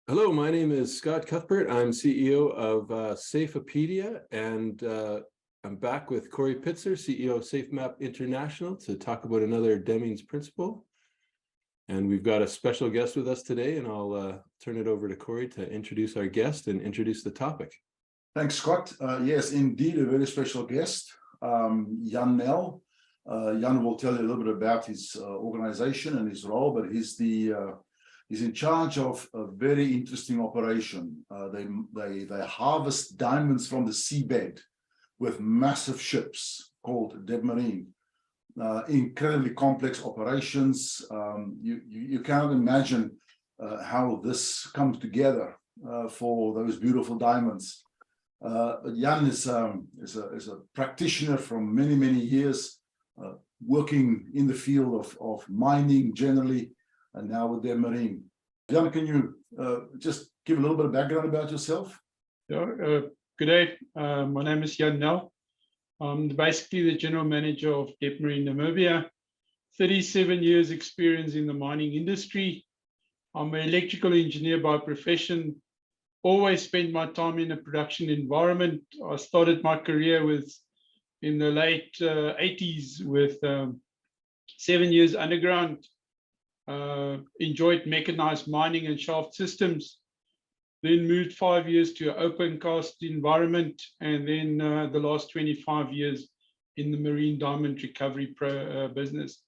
Hello, my name is Scott Cuthbert. I'm CEO of SAFEpedia, and I'm back with Corrie Pitzer, CEO of SAFEmap International, to talk about another Deming's principle. And we've got a special guest with us today, and I'll turn it over to Corrie to introduce our guest and introduce the topic. Thanks, Scott. Yes, indeed, a very special guest, Jan Nel. Jan will tell you a little bit about his organization and his role, but he's in charge of a very interesting operation. They harvest diamonds from the seabed with massive ships called Debmarine. Incredibly complex operations. You cannot imagine how this comes together for those beautiful diamonds. Jan is a practitioner from many years, working in the field of mining generally, and now with Debmarine. Jan, can you just give a little bit of background about yourself? Yeah, good day. My name is Jan Nel. I'm basically the general manager of Debmarine, Namibia. 37 years experience in the mining industry. I'm an electrical engineer by profession. Always spent my time in a production environment. I started my career in the late 80s with 7 years underground. Enjoyed mechanized mining and shaft systems, then moved 5 years to an open cast environment, and then the last 25 years in the marine diamond recovery business.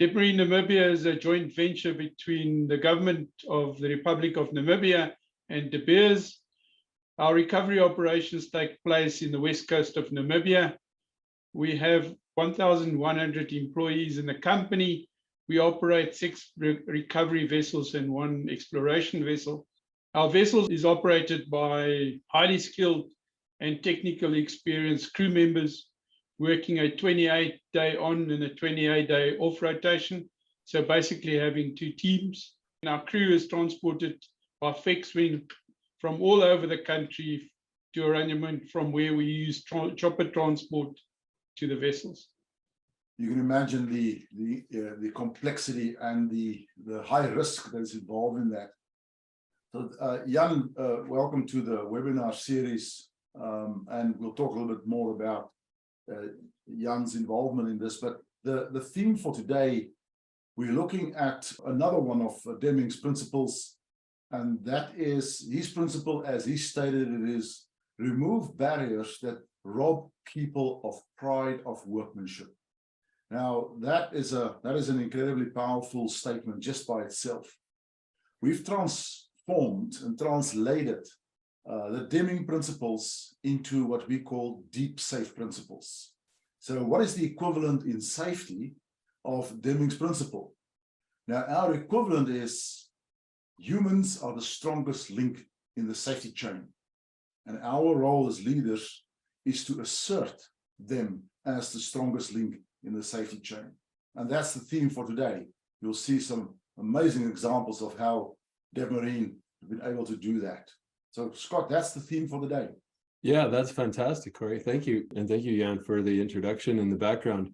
Debmarine Namibia is a joint venture between the government of the Republic of Namibia and De Beers. Our recovery operations take place in the west coast of Namibia. We have 1,100 employees in the company. We operate 6 recovery vessels and 1 exploration vessel. Our vessel is operated by highly skilled and technically experienced crew members working a 28-day on and a 28-day off rotation. So basically having 2 teams. And our crew is transported by fixed wing from all over the country to arrangement from where we use chopper transport to the vessels. You can imagine the complexity and the high risk that is involved in that. So Jan, welcome to the webinar series, and we'll talk a little bit more about Jan's involvement in this. But the theme for today, we're looking at another one of Deming's principles, and that is his principle, as he stated it, is remove barriers that rob people of pride of workmanship. Now, that is an incredibly powerful statement just by itself. We've transformed and translated the Deming principles into what we call deep safe principles. So what is the equivalent in safety of Deming's principle? Now, our equivalent is humans are the strongest link in the safety chain. And our role as leaders is to assert them as the strongest link in the safety chain. And that's the theme for today. You'll see some amazing examples of how Debmarine have been able to do that. So Scott, that's the theme for the day. Yeah, that's fantastic, Corrie. Thank you. And thank you, Jan, for the introduction and the background.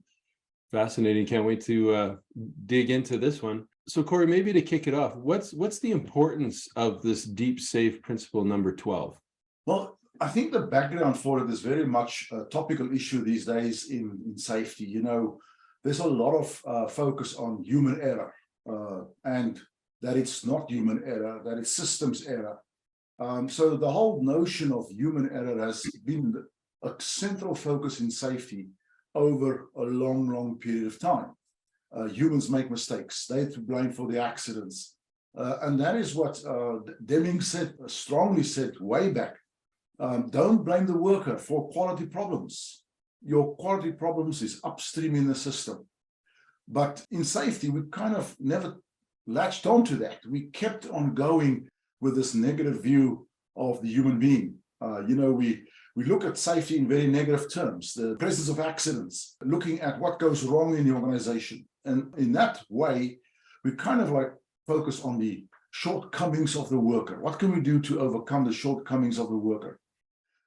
Fascinating. Can't wait to dig into this one. So Corrie, maybe to kick it off, what's the importance of this deep safe principle number 12? Well, I think the background for it is very much a topical issue these days in safety. You know, there's a lot of focus on human error, and that it's not human error, that it's systems error. So the whole notion of human error has been a central focus in safety over a long period of time. Humans make mistakes. They're to blame for the accidents. And that is what Deming strongly said way back. Don't blame the worker for quality problems. Your quality problems is upstream in the system. But in safety, we kind of never latched onto that. We kept on going with this negative view of the human being. You know, we look at safety in very negative terms, the presence of accidents, looking at what goes wrong in the organization. And in that way, we kind of like focus on the shortcomings of the worker. What can we do to overcome the shortcomings of the worker?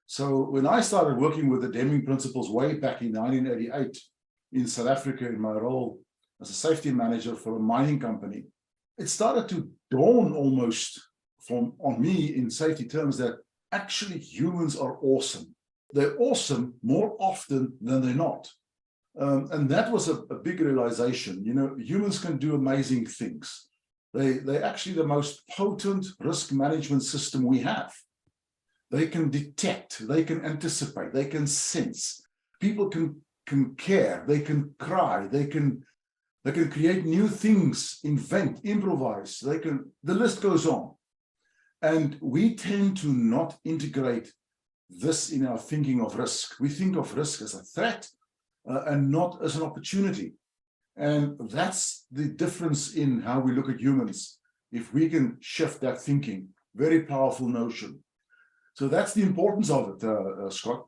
So when I started working with the Deming principles way back in 1988 in South Africa in my role as a safety manager for a mining company, it started to dawn almost on me in safety terms that actually humans are awesome. They're awesome more often than they're not. And that was a big realization. You know, humans can do amazing things. They're actually the most potent risk management system we have. They can detect, they can anticipate, they can sense. People can care, they can cry, they can create new things, invent, improvise, the list goes on. And we tend to not integrate this in our thinking of risk. We think of risk as a threat and not as an opportunity. And that's the difference in how we look at humans. If we can shift that thinking, very powerful notion. So that's the importance of it, Scott.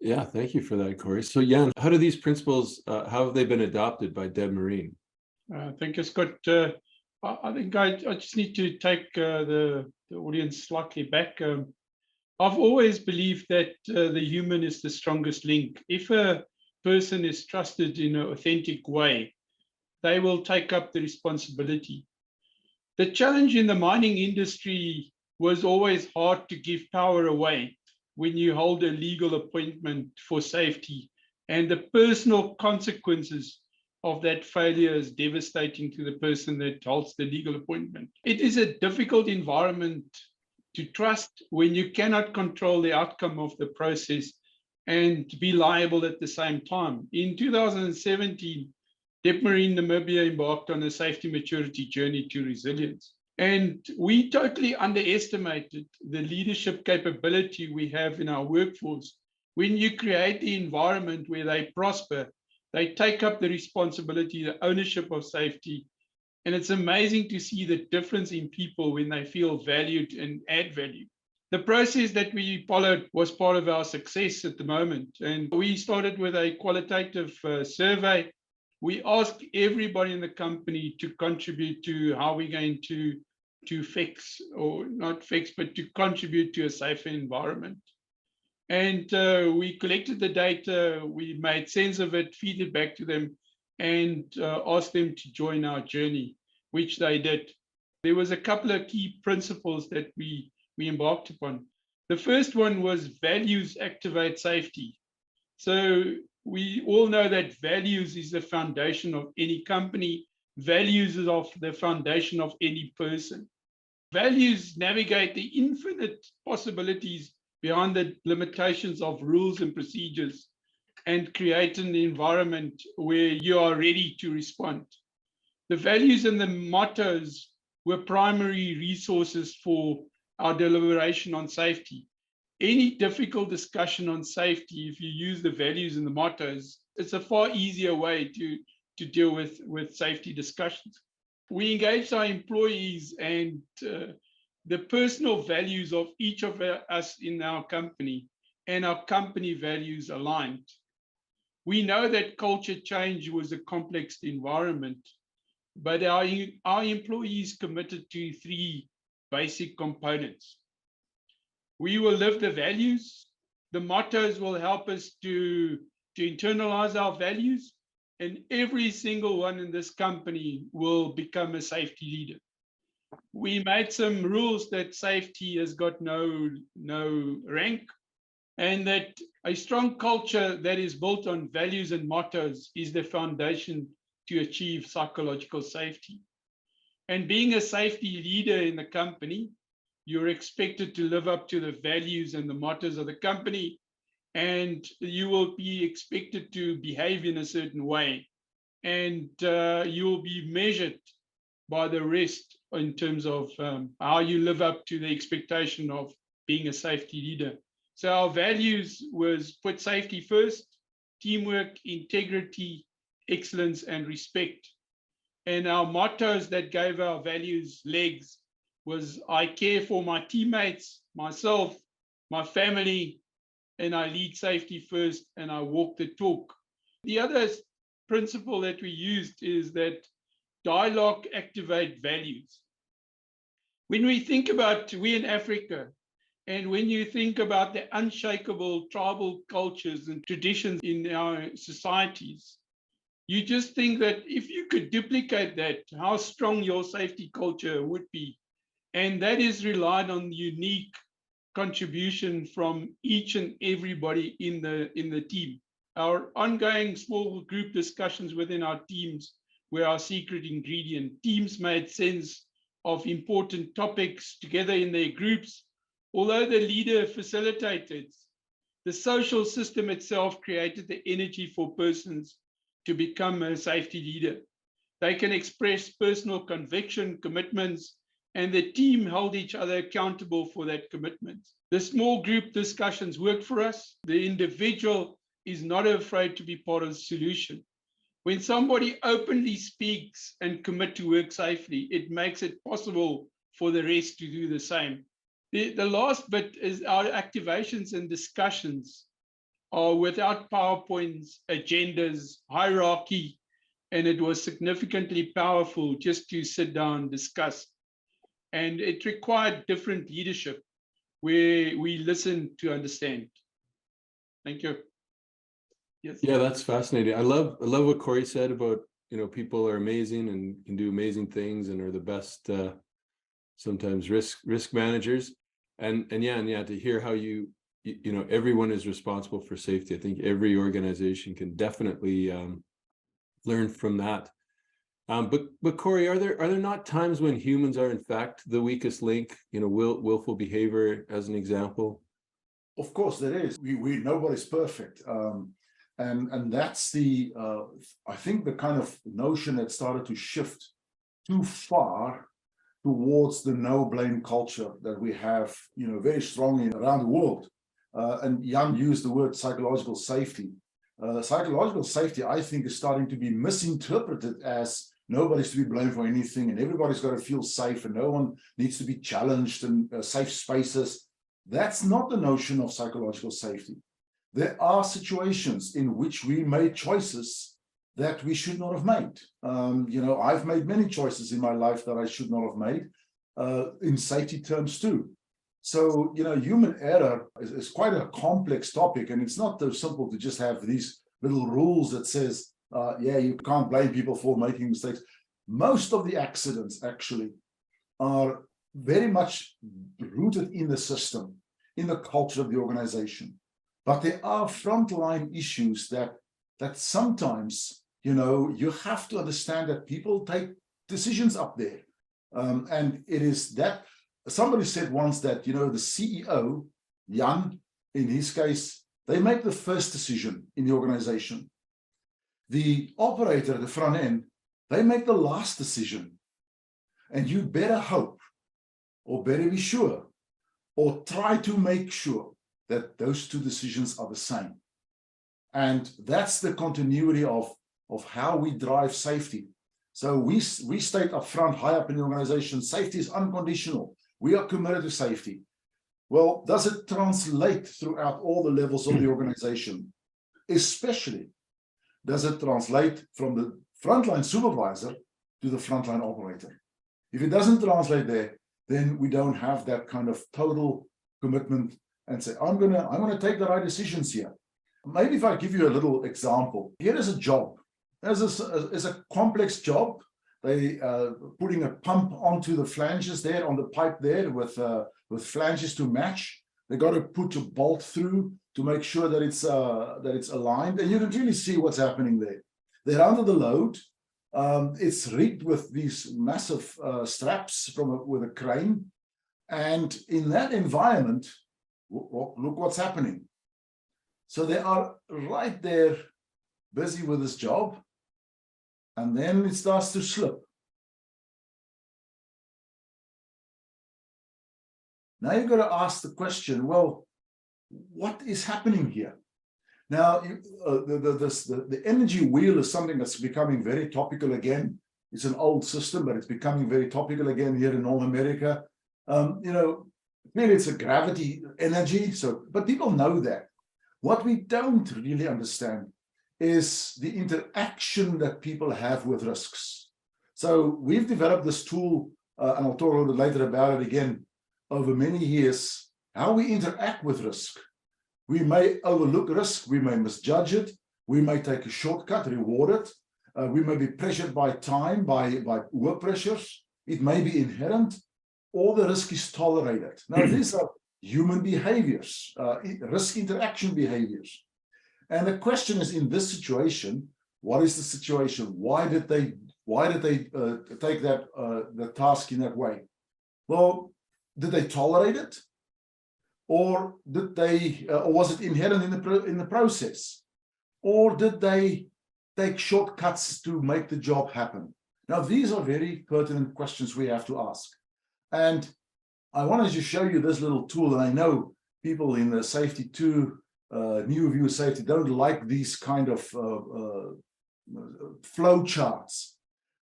Yeah, thank you for that, Corey. So Jan, how do these principles, how have they been adopted by Debmarine? Thank you, Scott. I think I just need to take the audience slightly back. I've always believed that the human is the strongest link. If a person is trusted in an authentic way, they will take up the responsibility. The challenge in the mining industry was always hard to give power away when you hold a legal appointment for safety, and the personal consequences of that failure is devastating to the person that holds the legal appointment. It is a difficult environment to trust when you cannot control the outcome of the process and be liable at the same time. In 2017, Debmarine Namibia embarked on a safety maturity journey to resilience. And we totally underestimated the leadership capability we have in our workforce. When you create the environment where they prosper, they take up the responsibility, the ownership of safety. And it's amazing to see the difference in people when they feel valued and add value. The process that we followed was part of our success at the moment. And we started with a qualitative survey. We asked everybody in the company to contribute to how we're going to fix, or not fix, but to contribute to a safer environment. And we collected the data, we made sense of it, feed it back to them, and asked them to join our journey, which they did. There was a couple of key principles that we embarked upon. The first one was values activate safety. So we all know that values is the foundation of any company. Values is of the foundation of any person. Values navigate the infinite possibilities beyond the limitations of rules and procedures and create an environment where you are ready to respond. The values and the mottos were primary resources for our deliberation on safety. Any difficult discussion on safety, if you use the values and the mottos, it's a far easier way to deal with safety discussions. We engaged our employees, and the personal values of each of us in our company and our company values aligned. We know that culture change was a complex environment, but our employees committed to 3 basic components. We will live the values. The mottos will help us to internalize our values, and every single one in this company will become a safety leader. We made some rules that safety has got no rank, and that a strong culture that is built on values and mottos is the foundation to achieve psychological safety. And being a safety leader in the company, you're expected to live up to the values and the mottos of the company, and you will be expected to behave in a certain way. And you will be measured by the rest in terms of how you live up to the expectation of being a safety leader. So our values was put safety first, teamwork, integrity, excellence, and respect. And our mottos that gave our values legs was I care for my teammates, myself, my family, and I lead safety first, and I walk the talk. The other principle that we used is that dialogue activate values. When we think about we in Africa, and when you think about the unshakable tribal cultures and traditions in our societies, you just think that if you could duplicate that, how strong your safety culture would be. And that is relied on unique contribution from each and everybody in the team. Our ongoing small group discussions within our teams were our secret ingredient. Teams made sense of important topics together in their groups. Although the leader facilitated, the social system itself created the energy for persons to become a safety leader. They can express personal conviction, commitments, and the team held each other accountable for that commitment. The small group discussions worked for us. The individual is not afraid to be part of the solution. When somebody openly speaks and commit to work safely, it makes it possible for the rest to do the same. The last bit is our activations and discussions are without PowerPoints, agendas, hierarchy, and it was significantly powerful just to sit down, discuss. And it required different leadership where we listen to understand. Thank you. Yes. Yeah, that's fascinating. I love what Corrie said about, people are amazing and can do amazing things and are the best sometimes risk managers. And yeah, to hear how everyone is responsible for safety. I think every organization can definitely learn from that. But Corrie, are there not times when humans are in fact the weakest link? Willful behavior as an example. Of course, there is. We nobody's perfect, and that's the I think the kind of notion that started to shift too far towards the no blame culture that we have, very strongly around the world. And Jan used the word psychological safety. Psychological safety, I think, is starting to be misinterpreted as nobody's to be blamed for anything and everybody's got to feel safe and no one needs to be challenged and safe spaces. That's not the notion of psychological safety. There are situations in which we made choices that we should not have made. I've made many choices in my life that I should not have made, in safety terms too. So, human error is quite a complex topic, and it's not so simple to just have these little rules that says, you can't blame people for making mistakes. Most of the accidents actually are very much rooted in the system, in the culture of the organization. But there are frontline issues that sometimes, you have to understand that people take decisions up there. And it is that, somebody said once that, the CEO, Jan, in his case, they make the first decision in the organization. The operator at the front end, they make the last decision. And you better hope, or better be sure, or try to make sure that those two decisions are the same. And that's the continuity of how we drive safety. So we state up front, high up in the organization, safety is unconditional. We are committed to safety. Well, does it translate throughout all the levels of the organization? Especially, does it translate from the frontline supervisor to the frontline operator? If it doesn't translate there, then we don't have that kind of total commitment and say, I'm gonna take the right decisions here. Maybe if I give you a little example, here is a job. There's a complex job. They putting a pump onto the flanges there, on the pipe there with flanges to match. They got to put a bolt through to make sure that it's aligned, and you can really see what's happening there. They're under the load. It's rigged with these massive straps with a crane, and in that environment, look what's happening. So they are right there, busy with this job, and then it starts to slip. Now you've got to ask the question, well, what is happening here? Now, the energy wheel is something that's becoming very topical again. It's an old system, but it's becoming very topical again here in North America. Clearly it's a gravity energy, but people know that. What we don't really understand is the interaction that people have with risks. So we've developed this tool, and I'll talk a little bit later about it again, over many years, how we interact with risk. We may overlook risk, we may misjudge it, we may take a shortcut, reward it, we may be pressured by time, by work pressures, it may be inherent, or the risk is tolerated. Now, these are human behaviors, risk interaction behaviors. And the question is, in this situation, what is the situation? Why did they take that the task in that way? Well, did they tolerate it, or did they, or was it inherent in the process, or did they take shortcuts to make the job happen? Now, these are very pertinent questions we have to ask. And I wanted to show you this little tool, and I know people in the safety 2, new view safety, don't like these kind of flow charts,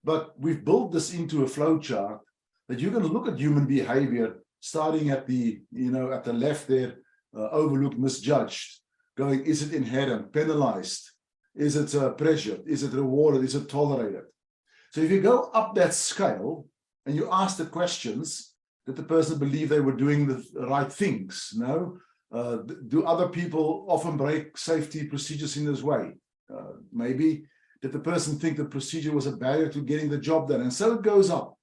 but we've built this into a flow chart that you're going to look at human behavior, starting at the, at the left there, overlooked, misjudged, going, is it inherent, penalized? Is it pressured? Is it rewarded? Is it tolerated? So if you go up that scale and you ask the questions, did the person believe they were doing the right things? No. Do other people often break safety procedures in this way? Maybe. Did the person think the procedure was a barrier to getting the job done? And so it goes up.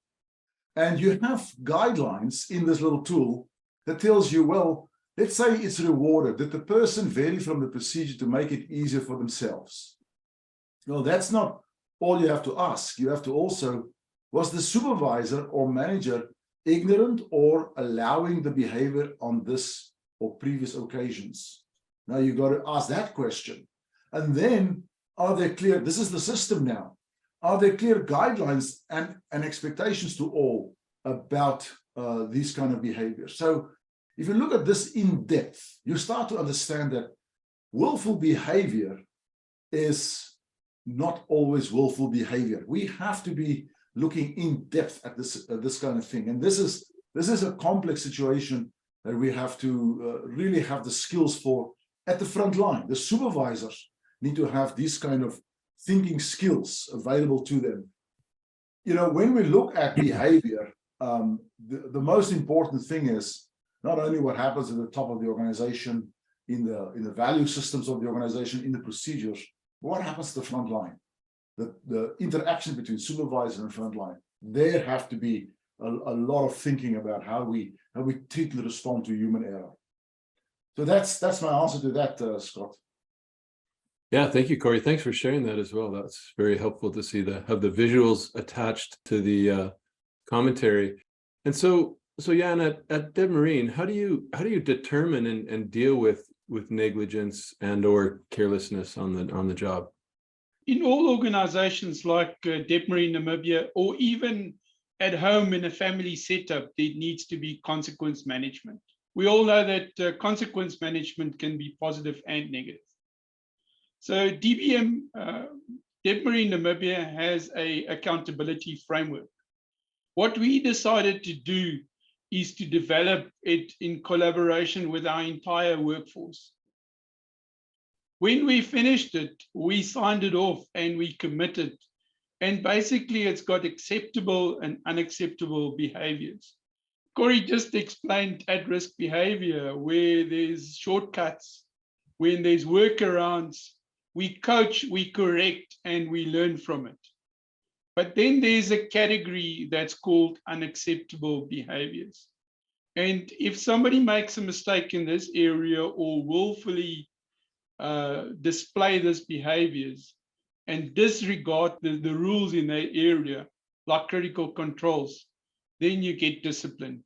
And you have guidelines in this little tool that tells you, well, let's say it's rewarded. Did the person vary from the procedure to make it easier for themselves? Well, that's not all you have to ask. You have to also, was the supervisor or manager ignorant or allowing the behavior on this or previous occasions? Now you got to ask that question. And then, are there clear, this is the system now, are there clear guidelines and expectations to all about these kind of behaviors? So if you look at this in depth, you start to understand that willful behavior is not always willful behavior. We have to be looking in depth at this kind of thing. And this is a complex situation that we have to really have the skills for at the front line. The supervisors need to have these kind of thinking skills available to them. When we look at behavior, the most important thing is not only what happens at the top of the organization, in the value systems of the organization, in the procedures, but what happens to the front line, the interaction between supervisor and front line. There have to be a lot of thinking about how we treat and respond to human error. So that's my answer to that, Scott. Yeah, thank you, Corey. Thanks for sharing that as well. That's very helpful to see have the visuals attached to the commentary. And so Jan, at Debmarine, how do you determine and deal with negligence and or carelessness on the job? In all organizations like Debmarine, Namibia, or even at home in a family setup, there needs to be consequence management. We all know that consequence management can be positive and negative. So Debmarine, Namibia has an accountability framework. What we decided to do is to develop it in collaboration with our entire workforce. When we finished it, we signed it off and we committed. And basically, it's got acceptable and unacceptable behaviors. Corey just explained at-risk behavior, where there's shortcuts, when there's workarounds. We coach, we correct, and we learn from it. But then there's a category that's called unacceptable behaviors. And if somebody makes a mistake in this area or willfully display these behaviors and disregard the rules in that area, like critical controls, then you get disciplined.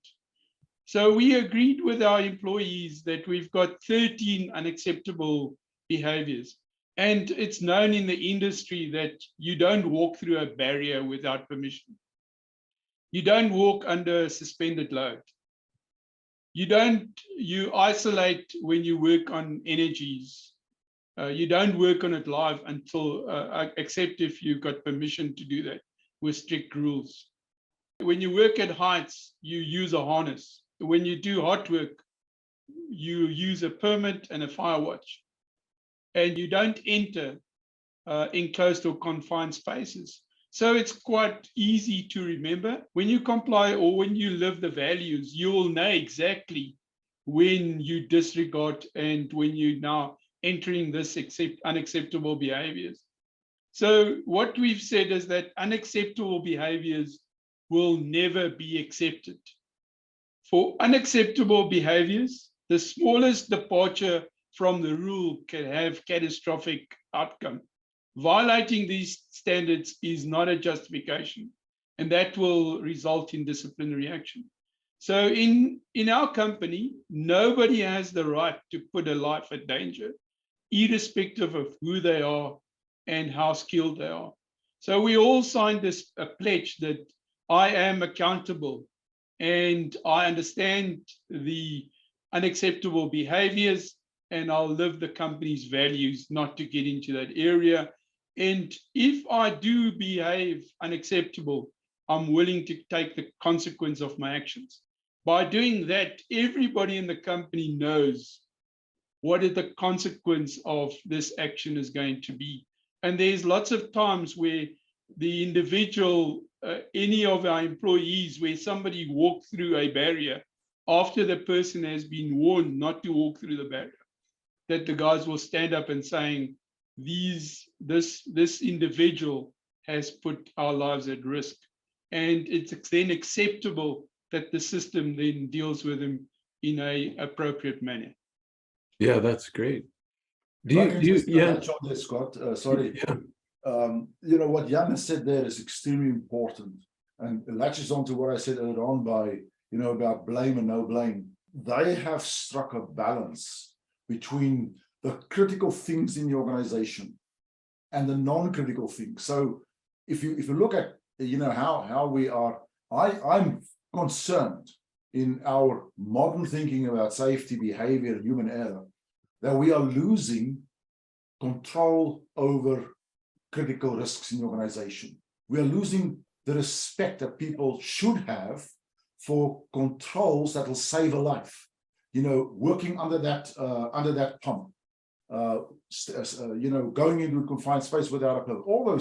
So we agreed with our employees that we've got 13 unacceptable behaviors. And it's known in the industry that you don't walk through a barrier without permission. You don't walk under a suspended load. You isolate when you work on energies. You don't work on it live until, except if you've got permission to do that with strict rules. When you work at heights, you use a harness. When you do hot work, you use a permit and a fire watch. And you don't enter enclosed or confined spaces. So it's quite easy to remember. When you comply or when you live the values, you will know exactly when you disregard and when you're now entering this unacceptable behaviors. So what we've said is that unacceptable behaviors will never be accepted. For unacceptable behaviors, the smallest departure from the rule can have catastrophic outcome. Violating these standards is not a justification, and that will result in disciplinary action. So in our company, nobody has the right to put a life at danger, irrespective of who they are and how skilled they are. So we all signed a pledge that I am accountable and I understand the unacceptable behaviors, and I'll live the company's values not to get into that area. And if I do behave unacceptable, I'm willing to take the consequence of my actions. By doing that, everybody in the company knows what is the consequence of this action is going to be. And there's lots of times where the individual, any of our employees, where somebody walked through a barrier after the person has been warned not to walk through the barrier, that the guys will stand up and saying, this individual has put our lives at risk. And it's then acceptable that the system then deals with them in an appropriate manner. Yeah, that's great. Scott, sorry. Yeah. You know, what Jan has said there is extremely important, and it latches on to what I said earlier on by, you know, about blame and no blame. They have struck a balance between the critical things in the organization and the non-critical things. So if you look at, you know, how we are, I'm concerned in our modern thinking about safety, behavior, and human error, that we are losing control over critical risks in the organization. We are losing the respect that people should have for controls that will save a life. You know, working under that pump, you know, going into a confined space without a permit. All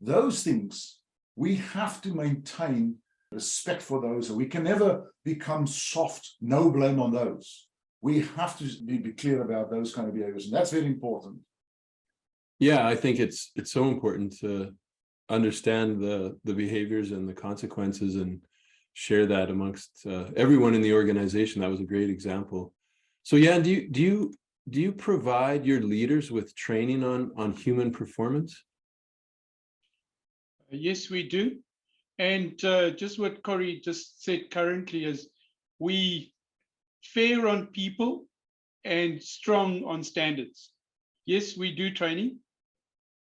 those things, we have to maintain respect for those. We can never become soft, no blame on those. We have to be clear about those kind of behaviors, and that's very important. Yeah, I think it's so important to understand the behaviors and the consequences and share that amongst everyone in the organization. That was a great example. So Jan, do you provide your leaders with training on human performance? Yes, we do. And just what Corrie just said currently is we fair on people and strong on standards. Yes, we do training,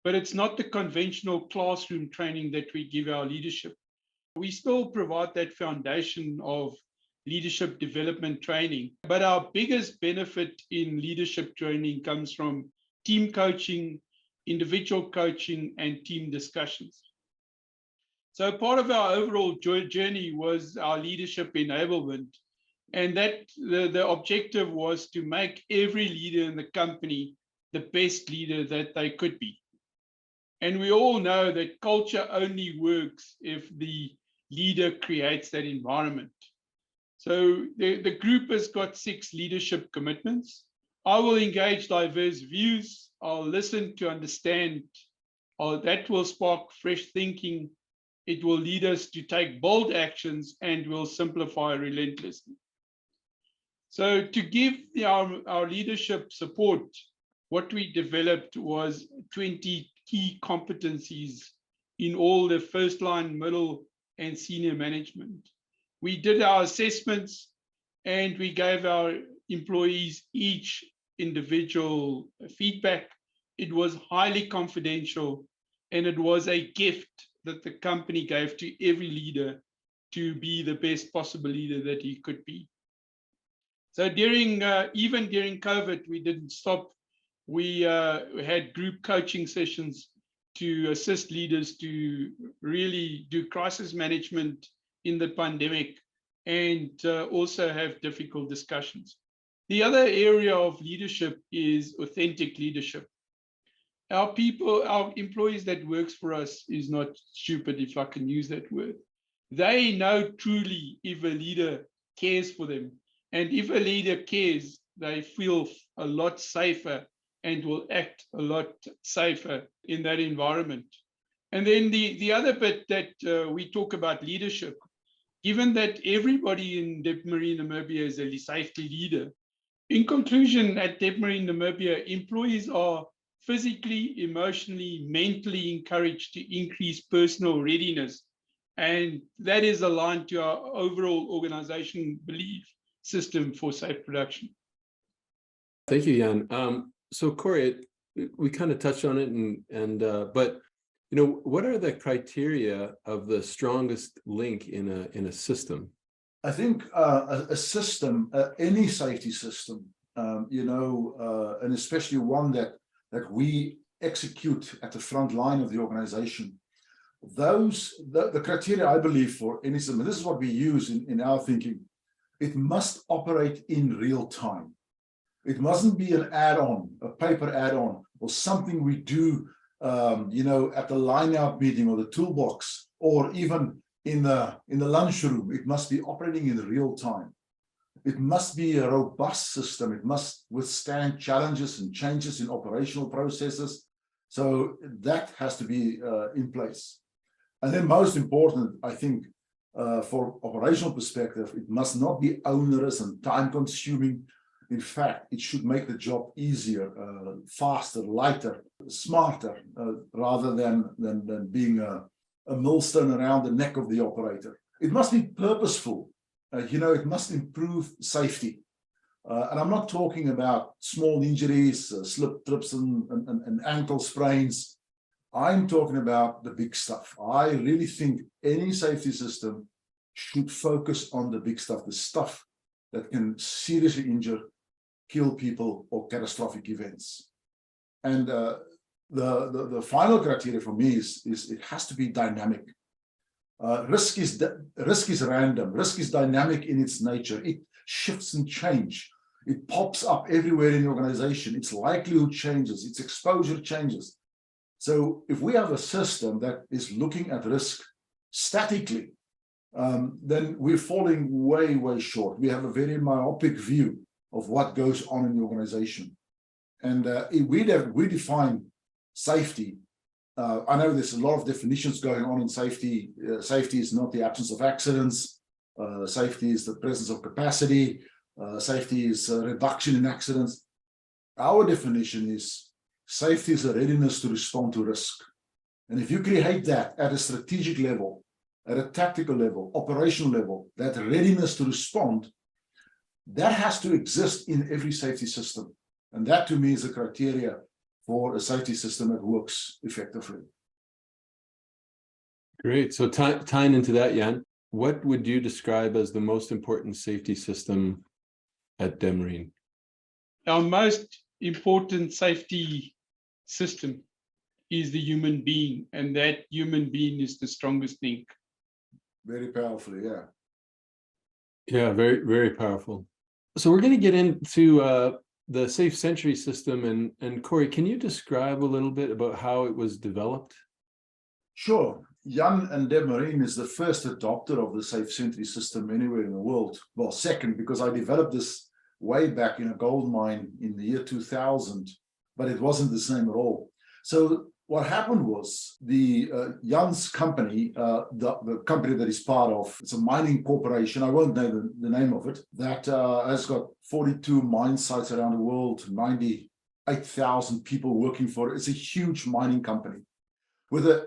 but it's not the conventional classroom training that we give our leadership. We still provide that foundation of leadership development training, but our biggest benefit in leadership training comes from team coaching, individual coaching, and team discussions. So part of our overall journey was our leadership enablement, and that the objective was to make every leader in the company the best leader that they could be. And we all know that culture only works if the leader creates that environment. So the group has got 6 leadership commitments. I will engage diverse views. I'll listen to understand. That will spark fresh thinking. It will lead us to take bold actions and will simplify relentlessly. So to give our leadership support, what we developed was 20 key competencies in all the first line, middle, and senior management. We did our assessments and we gave our employees each individual feedback. It was highly confidential, and it was a gift that the company gave to every leader to be the best possible leader that he could be. So even during COVID, we didn't stop. We had group coaching sessions to assist leaders to really do crisis management in the pandemic and also have difficult discussions. The other area of leadership is authentic leadership. Our people, our employees that works for us is not stupid, if I can use that word. They know truly if a leader cares for them. And if a leader cares, they feel a lot safer and will act a lot safer in that environment. And then the other bit that we talk about leadership. given that everybody in Debmarine, Namibia is a safety leader, in conclusion, at Debmarine, Namibia, employees are physically, emotionally, mentally encouraged to increase personal readiness. And that is aligned to our overall organization belief system for safe production. Thank you, Jan. So Corrie, we kind of touched on it, but you know, what are the criteria of the strongest link in a system? I think a system, any safety system, and especially one that we execute at the front line of the organization, the criteria I believe for any system, this is what we use in our thinking, it must operate in real time. It mustn't be an add-on, a paper add-on, or something we do, at the line-out meeting or the toolbox, or even in the lunchroom. It must be operating in real time. It must be a robust system. It must withstand challenges and changes in operational processes. So that has to be in place. And then most important, I think, for operational perspective, it must not be onerous and time-consuming. In fact, it should make the job easier, faster, lighter, smarter, rather than being a millstone around the neck of the operator. It must be purposeful. It must improve safety. And I'm not talking about small injuries, slip, trips, and ankle sprains. I'm talking about the big stuff. I really think any safety system should focus on the big stuff, the stuff that can seriously injure, kill people, or catastrophic events. And the final criteria for me is it has to be dynamic. Risk is random. Risk is dynamic in its nature. It shifts and changes. It pops up everywhere in the organization. Its likelihood changes. Its exposure changes. So if we have a system that is looking at risk statically, then we're falling way, way short. We have a very myopic view of what goes on in the organization. And we define safety. I know there's a lot of definitions going on in safety. Safety is not the absence of accidents. Safety is the presence of capacity. Safety is a reduction in accidents. Our definition is safety is a readiness to respond to risk. And if you create that at a strategic level, at a tactical level, operational level, that readiness to respond, that has to exist in every safety system. And that to me is a criteria for a safety system that works effectively. Great. So tying into that, Jan, what would you describe as the most important safety system at Debmarine? Our most important safety system is the human being, and that human being is the strongest link. Very powerfully, yeah. Yeah, very, very powerful. So we're going to get into the Safe Sentry system, and Corrie, can you describe a little bit about how it was developed? Sure. Jan and Debmarine is the first adopter of the Safe Sentry system anywhere in the world. Well, second, because I developed this way back in a gold mine in the year 2000, but it wasn't the same at all. So what happened was the Jan's company, the company that he's part of, it's a mining corporation, I won't know the name of it, that has got 42 mine sites around the world, 98,000 people working for it. It's a huge mining company with an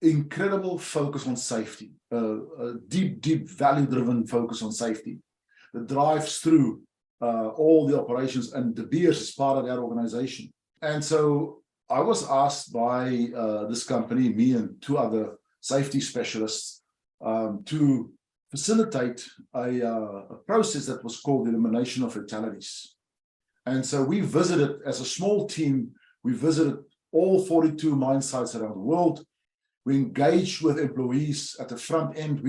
incredible focus on safety, a deep value-driven focus on safety that drives through all the operations, and De Beers is part of that organization. And so I was asked by this company, me and two other safety specialists, to facilitate a process that was called the elimination of fatalities. And so we visited, as a small team, we visited all 42 mine sites around the world. We engaged with employees at the front end.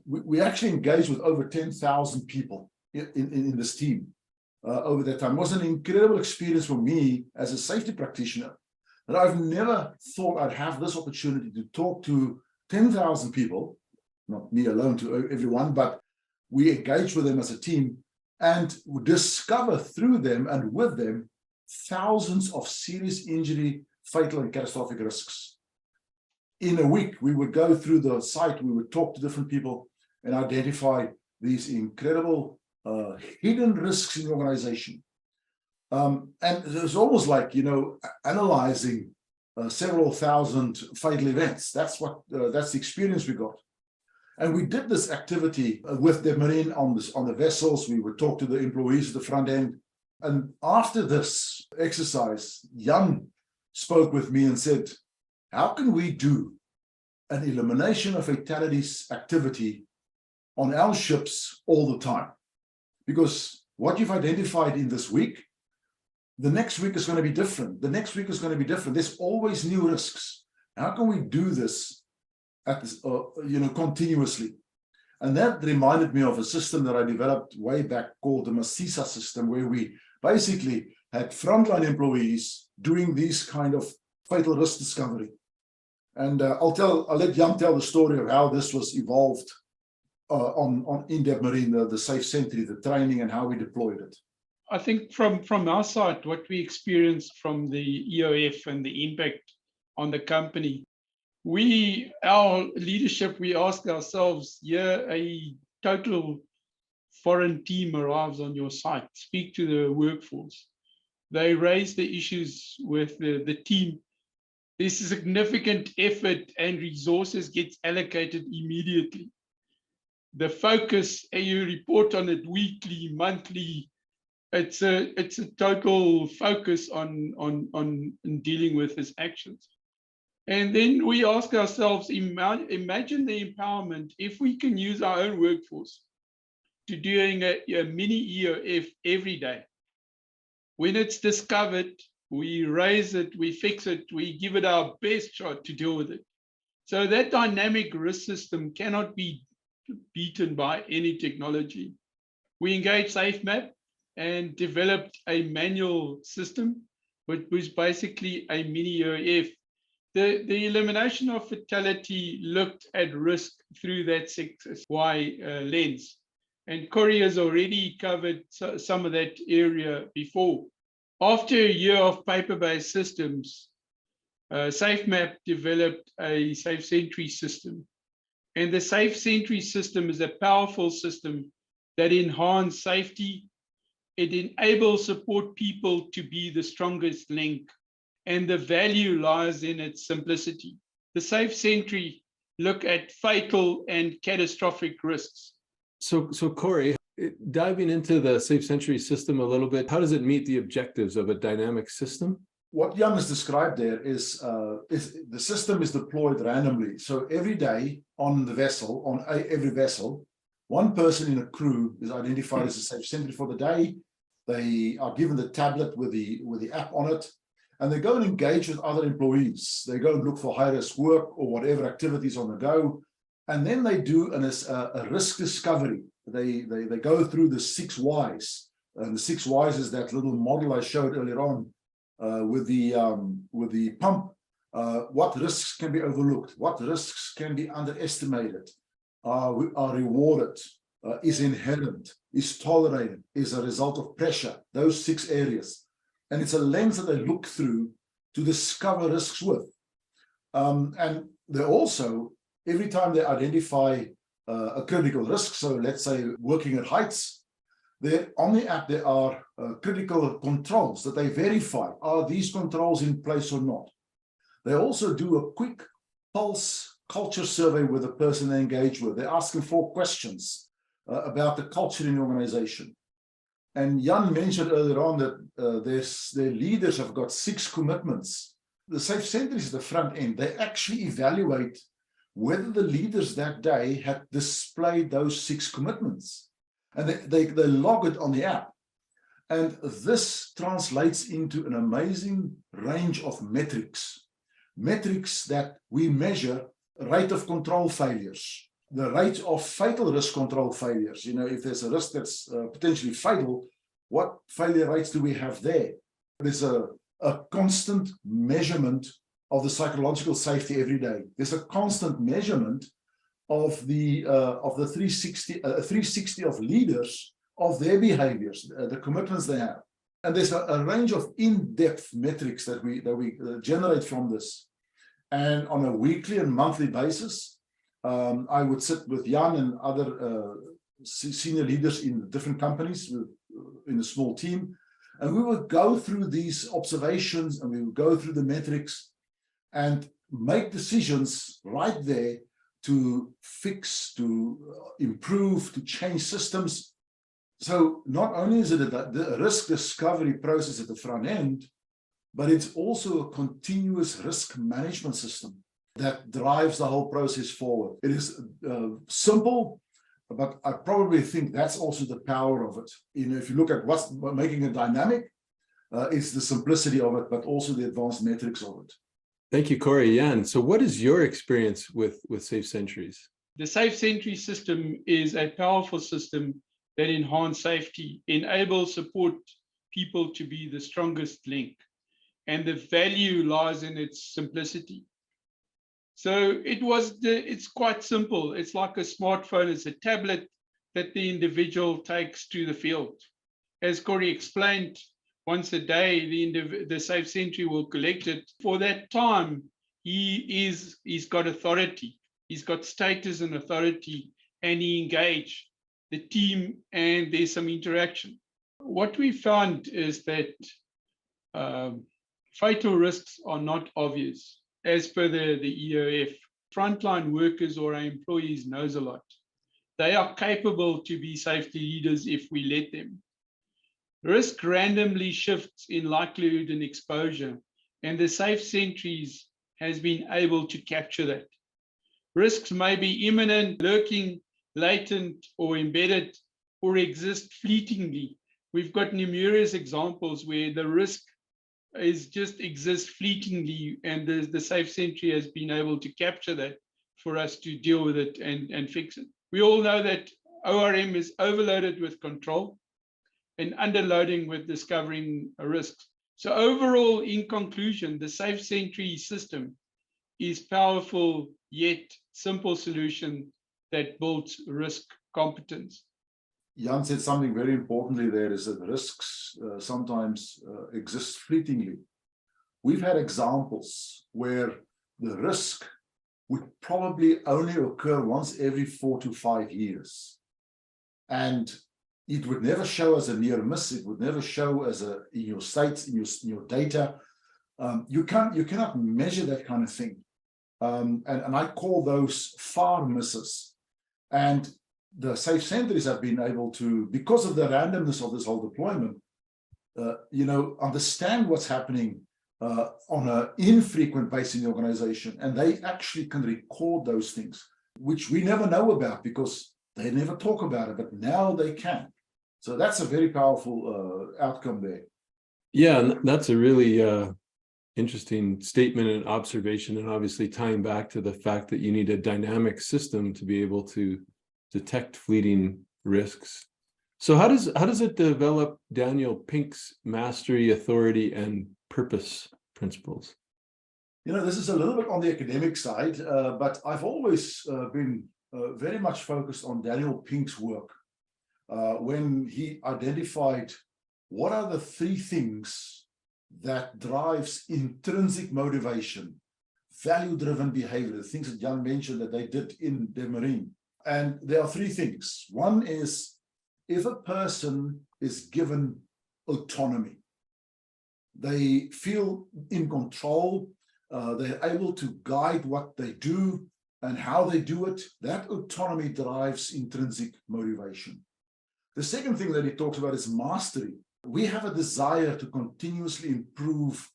We actually engaged with over 10,000 people in this team over that time. It was an incredible experience for me as a safety practitioner, that I've never thought I'd have this opportunity to talk to 10,000 people, not me alone, to everyone, but we engage with them as a team and discover through them and with them thousands of serious injury, fatal and catastrophic risks. In a week, we would go through the site, we would talk to different people, and identify these incredible hidden risks in the organization. And it's almost like, analyzing several thousand fatal events. That's the experience we got. And we did this activity with Debmarine on the vessels. We would talk to the employees at the front end. And after this exercise, Jan spoke with me and said, how can we do an elimination of fatalities activity on our ships all the time? Because what you've identified in this week, the next week is going to be different. The next week is going to be different. There's always new risks. How can we do this at this, continuously? And that reminded me of a system that I developed way back called the Masisa system, where we basically had frontline employees doing these kind of fatal risk discovery. And I'll let Jan tell the story of how this was evolved in Debmarine, the Safe Sentry, the training, and how we deployed it. I think from our side, what we experienced from the EOF and the impact on the company, our leadership, we asked ourselves, a total foreign team arrives on your site, speak to the workforce. They raise the issues with the team. There's a significant effort and resources gets allocated immediately. The focus, you report on it weekly, monthly. It's a total focus on dealing with his actions. And then we ask ourselves, imagine the empowerment if we can use our own workforce to doing a mini EOF every day. When it's discovered, we raise it, we fix it, we give it our best shot to deal with it. So that dynamic risk system cannot be beaten by any technology. We engaged SAFEmap and developed a manual system, which was basically a mini EOF. The elimination of fatality looked at risk through that 6Y lens. And Corrie has already covered some of that area before. After a year of paper-based systems, SAFEmap developed a Safe Sentry system. And the Safe Sentry system is a powerful system that enhances safety. It enables support people to be the strongest link. And the value lies in its simplicity. The Safe Sentry look at fatal and catastrophic risks. So Corrie, diving into the Safe Sentry system a little bit, how does it meet the objectives of a dynamic system? What Jan has described there is the system is deployed randomly. So every day on the vessel, every vessel, one person in a crew is identified as a Safe Sentry for the day. They are given the tablet with the app on it, and they go and engage with other employees. They go and look for high-risk work or whatever activities on the go, and then they do a risk discovery. They go through the 6 Ys, and the 6 Ys is that little model I showed earlier on with the pump. What risks can be overlooked? What risks can be underestimated? Are rewarded? Is inherent? Is tolerated? Is a result of pressure? Those 6 areas. And it's a lens that they look through to discover risks with. And they also, every time they identify a critical risk, so let's say working at heights, on the app there are critical controls that they verify. Are these controls in place or not? They also do a quick pulse culture survey with the person they engage with. They ask them 4 questions about the culture in the organization. And Jan mentioned earlier on that their leaders have got 6 commitments. The Safe Sentries at the front end, they actually evaluate whether the leaders that day had displayed those 6 commitments. And they log it on the app. And this translates into an amazing range of metrics. Metrics that we measure: rate of control failures, the rate of fatal risk control failures. If there's a risk that's potentially fatal, what failure rates do we have there? There's a constant measurement of the psychological safety every day. There's a constant measurement of the 360 of leaders, of their behaviors, the commitments they have. And there's a range of in-depth metrics that we generate from this. And on a weekly and monthly basis, I would sit with Jan and other senior leaders in different companies in a small team, and we would go through these observations and we would go through the metrics and make decisions right there to fix, to improve, to change systems. So not only is it the risk discovery process at the front end, but it's also a continuous risk management system that drives the whole process forward. It is simple, but I probably think that's also the power of it. You know, if you look at what's making it dynamic, it's the simplicity of it, but also the advanced metrics of it. Thank you, Corrie. Jan, so what is your experience with Safe Sentries? The Safe Sentry system is a powerful system that enhances safety, enables support people to be the strongest link, and the value lies in its simplicity. So it's quite simple. It's like a smartphone, it's a tablet that the individual takes to the field. As Corrie explained, once a day, the Safe Sentry will collect it. For that time, he's got authority, he's got status and authority, and he engaged the team, and there's some interaction. What we found is that fatal risks are not obvious. As per the EOF, frontline workers or our employees knows a lot. They are capable to be safety leaders if we let them. Risk randomly shifts in likelihood and exposure, and the Safe Sentries has been able to capture that. Risks may be imminent, lurking, latent, or embedded, or exist fleetingly. We've got numerous examples where the risk just exists fleetingly, and the Safe Sentry has been able to capture that for us to deal with it and fix it. We all know that ORM is overloaded with control and underloading with discovering risks. So overall, in conclusion, the Safe Sentry system is powerful yet simple solution that builds risk competence. Jan said something very importantly there, is that risks sometimes exist fleetingly. We've had examples where the risk would probably only occur once every 4 to 5 years. And it would never show as a near miss, it would never show as in your states, in your data. You cannot measure that kind of thing. And I call those far misses. And the Safe Sentries have been able to, because of the randomness of this whole deployment, understand what's happening on an infrequent basis in the organization, and they actually can record those things, which we never know about because they never talk about it, but now they can. So that's a very powerful outcome there. Yeah, and that's a really interesting statement and observation, and obviously tying back to the fact that you need a dynamic system to be able to detect fleeting risks. So how does it develop Daniel Pink's mastery, authority, and purpose principles? You know, this is a little bit on the academic side, but I've always been very much focused on Daniel Pink's work when he identified what are the 3 things that drives intrinsic motivation, value-driven behavior, the things that Jan mentioned that they did in Debmarine. And there are 3 things. One is, if a person is given autonomy, they feel in control, they're able to guide what they do and how they do it, that autonomy drives intrinsic motivation. The second thing that he talks about is mastery. We have a desire to continuously improve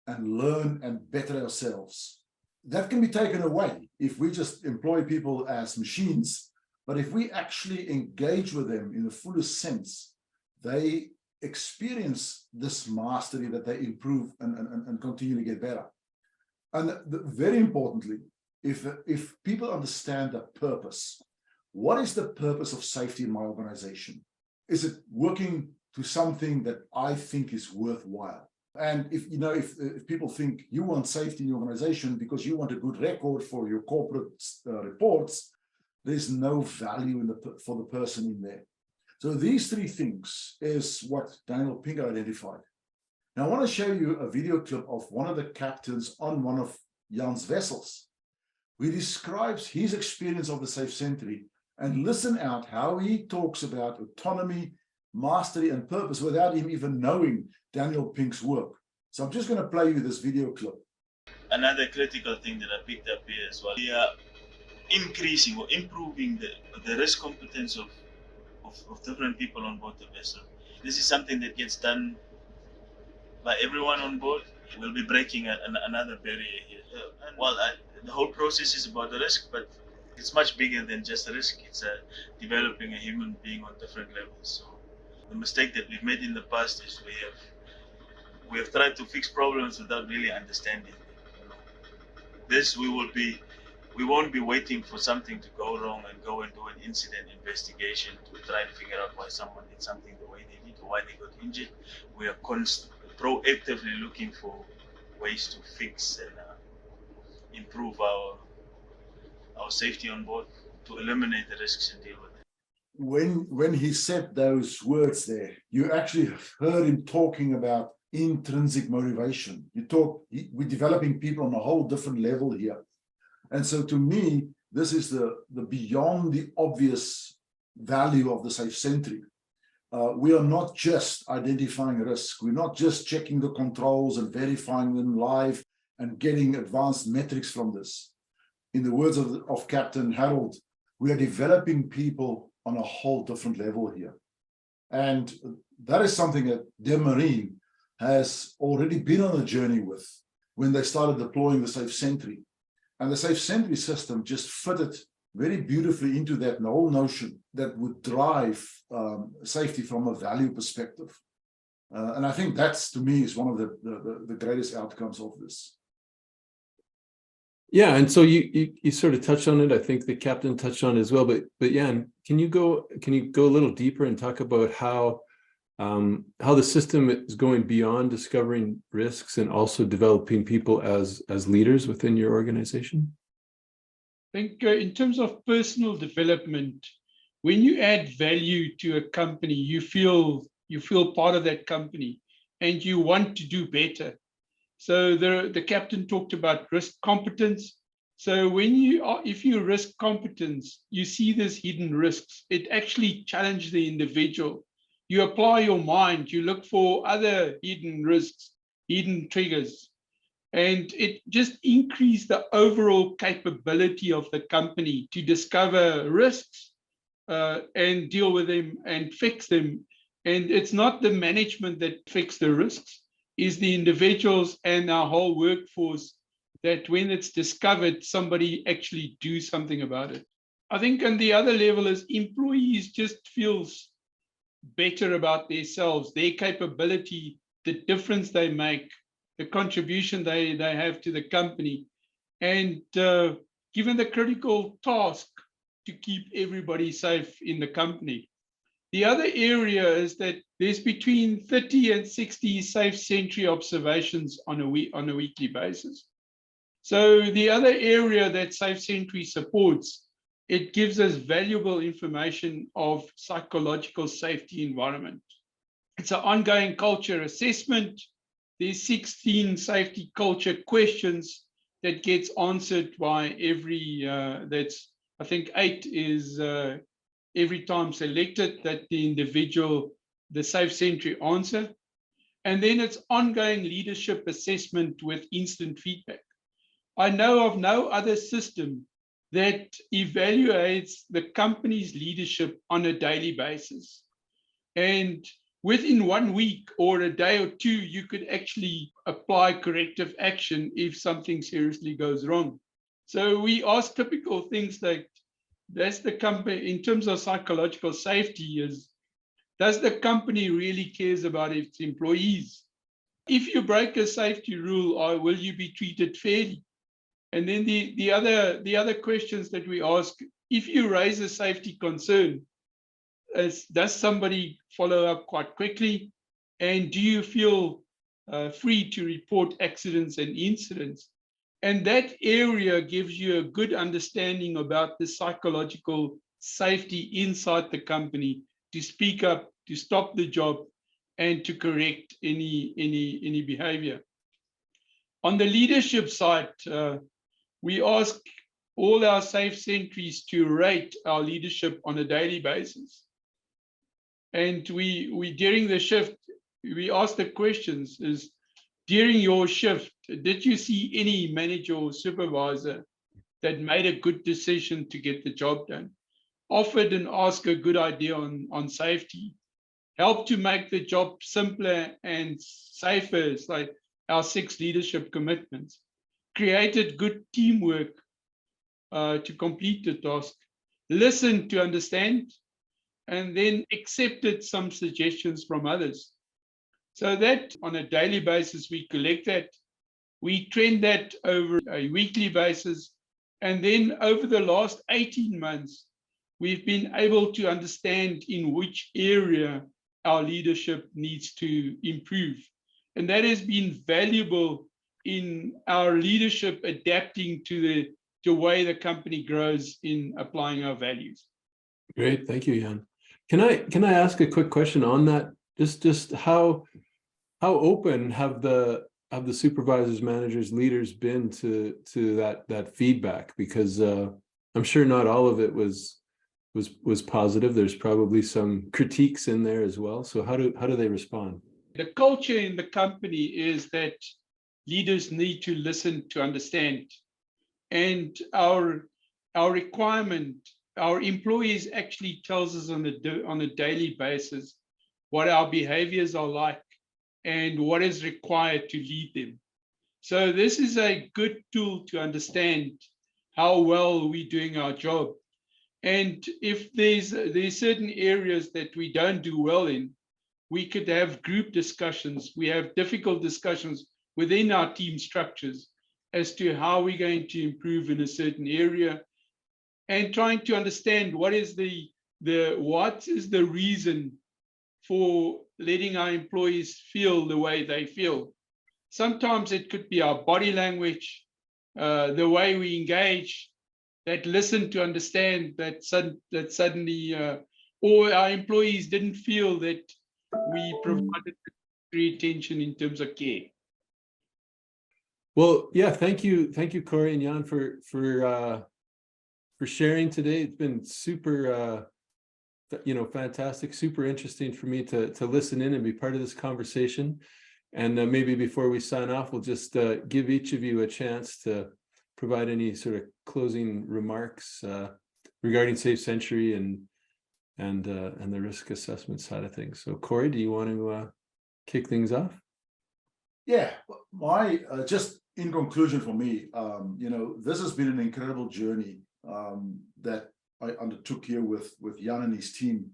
and learn and better ourselves. That can be taken away if we just employ people as machines, but if we actually engage with them in the fullest sense, they experience this mastery that they improve and continue to get better. And very importantly, if people understand the purpose, what is the purpose of safety in my organization? Is it working to something that I think is worthwhile? And if people think you want safety in your organization because you want a good record for your corporate reports, there's no value for the person in there. So these 3 things is what Daniel Pink identified. Now I want to show you a video clip of one of the captains on one of Jan's vessels. he describes his experience of the Safe Century, and listen out how he talks about autonomy, mastery, and purpose without him even knowing Daniel Pink's work. So I'm just going to play you this video clip. Another critical thing that I picked up here as well, we are increasing or improving the risk competence of different people on board the vessel. This is something that gets done by everyone on board. We'll be breaking another barrier here. The whole process is about the risk, but it's much bigger than just the risk. It's developing a human being on different levels. So the mistake that we've made in the past is we have tried to fix problems without really understanding. This we won't be waiting for something to go wrong and go and do an incident investigation to try and figure out why someone did something the way they did or why they got injured. We are proactively looking for ways to fix and improve our safety on board, to eliminate the risks and deal with it. When he said those words there, you actually heard him talking about intrinsic motivation. We're developing people on a whole different level here. And so to me, this is the beyond the obvious value of the Safe Century. We are not just identifying risk. We're not just checking the controls and verifying them live and getting advanced metrics from this. In the words of Captain Harold, we are developing people on a whole different level here. And that is something that Debmarine has already been on a journey with when they started deploying the Safe Century. And the Safe Century system just fitted very beautifully into that whole notion that would drive safety from a value perspective. And I think that's, to me, is one of the greatest outcomes of this. Yeah, and so you sort of touched on it. I think the captain touched on it as well. But Jan, can you go a little deeper and talk about how the system is going beyond discovering risks and also developing people as leaders within your organization? I think in terms of personal development, when you add value to a company, you feel part of that company and you want to do better. So the captain talked about risk competence. So if you risk competence, you see these hidden risks. It actually challenges the individual. You apply your mind, you look for other hidden risks, hidden triggers, and it just increased the overall capability of the company to discover risks and deal with them and fix them. And it's not the management that fix the risks, it's the individuals and our whole workforce that when it's discovered, somebody actually do something about it. I think on the other level is employees just feels better about themselves, their capability, the difference they make, the contribution they have to the company, and given the critical task to keep everybody safe in the company. The other area is that there's between 30 and 60 Safe Century observations on a weekly basis. So the other area that Safe Century supports, it gives us valuable information of psychological safety environment. It's an ongoing culture assessment. There's 16 safety culture questions that gets answered by every, I think 8 is every time selected that the individual, the Safe Century answer. And then it's ongoing leadership assessment with instant feedback. I know of no other system that evaluates the company's leadership on a daily basis. And within 1 week or a day or two, you could actually apply corrective action if something seriously goes wrong. So we ask typical things like, does the company, in terms of psychological safety, does the company really cares about its employees? If you break a safety rule, will you be treated fairly? And then the other questions that we ask, if you raise a safety concern, does somebody follow up quite quickly? And do you feel free to report accidents and incidents? And that area gives you a good understanding about the psychological safety inside the company to speak up, to stop the job, and to correct any behavior. On the leadership side, we ask all our safe sentries to rate our leadership on a daily basis. And we during the shift, we asked the questions is, during your shift, did you see any manager or supervisor that made a good decision to get the job done? Offered and asked a good idea on safety, helped to make the job simpler and safer, it's like our 6 leadership commitments, created good teamwork to complete the task, listened to understand, and then accepted some suggestions from others. So that on a daily basis, we collect that, we trend that over a weekly basis, and then over the last 18 months, we've been able to understand in which area our leadership needs to improve. And that has been valuable in our leadership adapting to the way the company grows in applying our values. Great, thank you, Jan. Can I ask a quick question on that? Just how open have the supervisors, managers, leaders been to that feedback? Because I'm sure not all of it was positive. There's probably some critiques in there as well. So how do they respond? The culture in the company is that leaders need to listen to understand, and our requirement, our employees actually tells us on a daily basis what our behaviors are like and what is required to lead them. So this is a good tool to understand how well we're doing our job. And if there's certain areas that we don't do well in, we could have group discussions. We have difficult discussions within our team structures as to how we're going to improve in a certain area, and trying to understand what is the reason for letting our employees feel the way they feel. Sometimes it could be our body language, the way we engage, that listen to understand, that suddenly, or our employees didn't feel that we provided attention in terms of care. Well, yeah, thank you, Corrie and Jan, for sharing today. It's been super, fantastic, super interesting for me to listen in and be part of this conversation. And maybe before we sign off, we'll just give each of you a chance to provide any sort of closing remarks regarding Safe Century and the risk assessment side of things. So, Corrie, do you want to kick things off? Yeah, my just in conclusion for me, this has been an incredible journey that I undertook here with Jan and his team.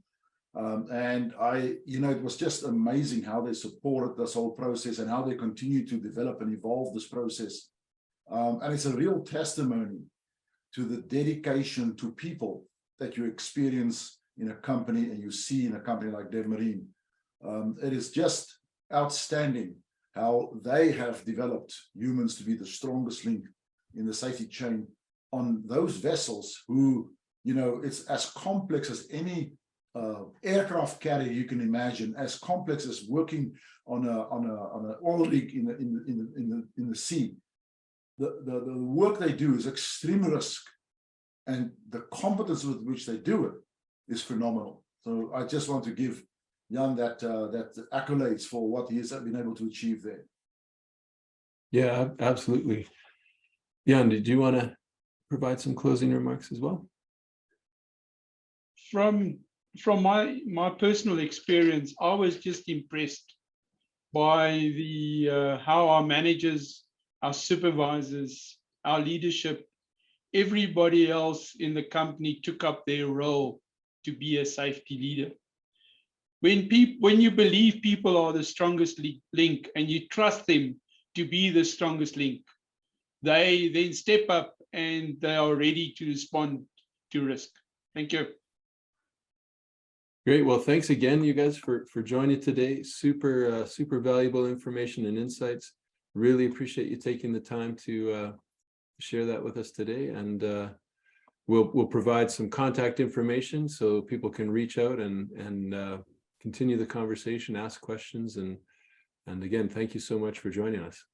And it was just amazing how they supported this whole process and how they continue to develop and evolve this process. And it's a real testimony to the dedication to people that you experience in a company and you see in a company like Debmarine. It is just outstanding how they have developed humans to be the strongest link in the safety chain on those vessels who, it's as complex as any aircraft carrier you can imagine, as complex as working on an oil rig in the sea. The work they do is extreme risk, and the competence with which they do it is phenomenal. So I just want to give Jan that accolades for what he has been able to achieve there. Yeah, absolutely. Jan, did you want to provide some closing remarks as well? From my personal experience, I was just impressed by how our managers, our supervisors, our leadership, everybody else in the company took up their role to be a safety leader. When you believe people are the strongest link and you trust them to be the strongest link, they then step up and they are ready to respond to risk. Thank you. Great. Well, thanks again, you guys, for joining today. Super valuable information and insights. Really appreciate you taking the time to share that with us today. And we'll provide some contact information so people can reach out and continue the conversation, ask questions. And again, thank you so much for joining us.